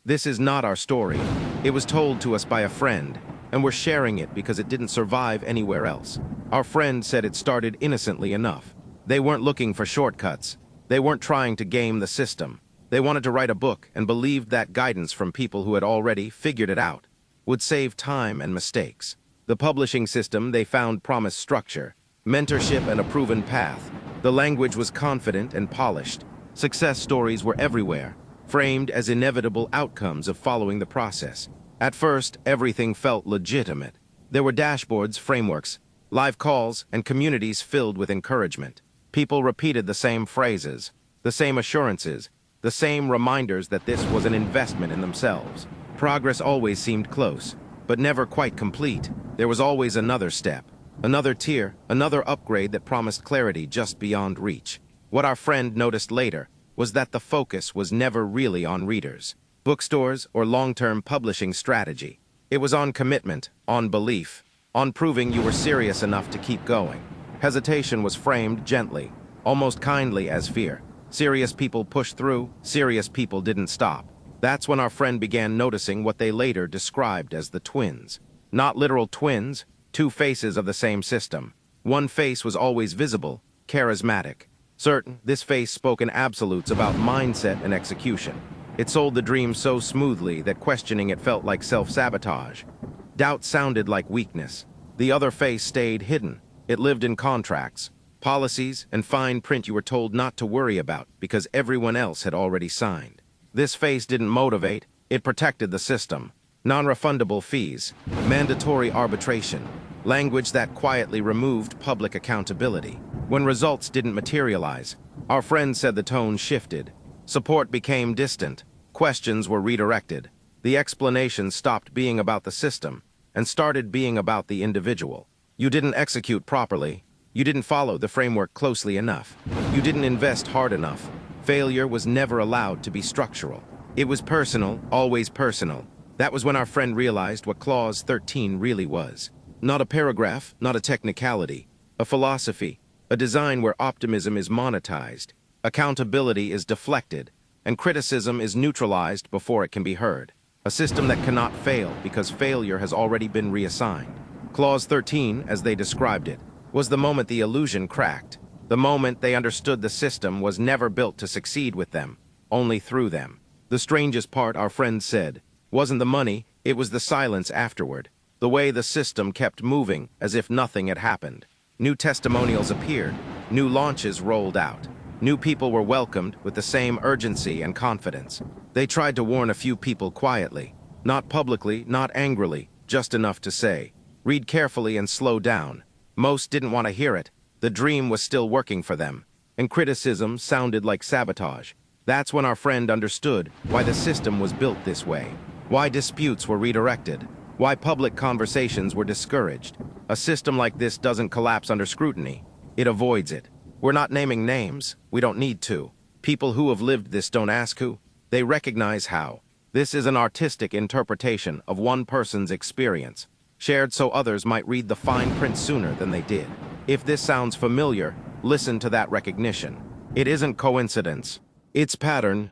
This is not our story. It was told to us by a friend, and we're sharing it because it didn't survive anywhere else. Our friend said it started innocently enough. They weren't looking for shortcuts. They weren't trying to game the system. They wanted to write a book and believed that guidance from people who had already figured it out would save time and mistakes. The publishing system they found promised structure, mentorship, and a proven path. The language was confident and polished. Success stories were everywhere, framed as inevitable outcomes of following the process. At first, everything felt legitimate. There were dashboards, frameworks, live calls, and communities filled with encouragement. People repeated the same phrases, the same assurances, the same reminders that this was an investment in themselves. Progress always seemed close, but never quite complete. There was always another step, another tier, another upgrade that promised clarity just beyond reach. What our friend noticed later was that the focus was never really on readers, bookstores, or long-term publishing strategy. It was on commitment, on belief, on proving you were serious enough to keep going. Hesitation was framed gently, almost kindly as fear. Serious people pushed through, serious people didn't stop. That's when our friend began noticing what they later described as the twins. Not literal twins, two faces of the same system. One face was always visible, charismatic. Certain, this face spoke in absolutes about mindset and execution. It sold the dream so smoothly that questioning it felt like self-sabotage. Doubt sounded like weakness. The other face stayed hidden. It lived in contracts, policies, and fine print you were told not to worry about because everyone else had already signed. This face didn't motivate, it protected the system. Non-refundable fees, mandatory arbitration, language that quietly removed public accountability. When results didn't materialize, our friend said the tone shifted. Support became distant, questions were redirected. The explanation stopped being about the system and started being about the individual. You didn't execute properly. You didn't follow the framework closely enough. You didn't invest hard enough. Failure was never allowed to be structural. It was personal, always personal. That was when our friend realized what Clause 13 really was. Not a paragraph, not a technicality. A philosophy, a design where optimism is monetized, accountability is deflected, and criticism is neutralized before it can be heard. A system that cannot fail because failure has already been reassigned. Clause 13, as they described it, was the moment the illusion cracked, the moment they understood the system was never built to succeed with them, only through them. The strangest part, our friend said, wasn't the money, it was the silence afterward, the way the system kept moving as if nothing had happened. New testimonials appeared, new launches rolled out, new people were welcomed with the same urgency and confidence. They tried to warn a few people quietly, not publicly, not angrily, just enough to say, read carefully and slow down. Most didn't want to hear it. The dream was still working for them, and criticism sounded like sabotage. That's when our friend understood why the system was built this way, why disputes were redirected, why public conversations were discouraged. A system like this doesn't collapse under scrutiny. It avoids it. We're not naming names. We don't need to. People who have lived this don't ask who. They recognize how. This is an artistic interpretation of one person's experience, shared so others might read the fine print sooner than they did. If this sounds familiar, listen to that recognition. It isn't coincidence. It's pattern,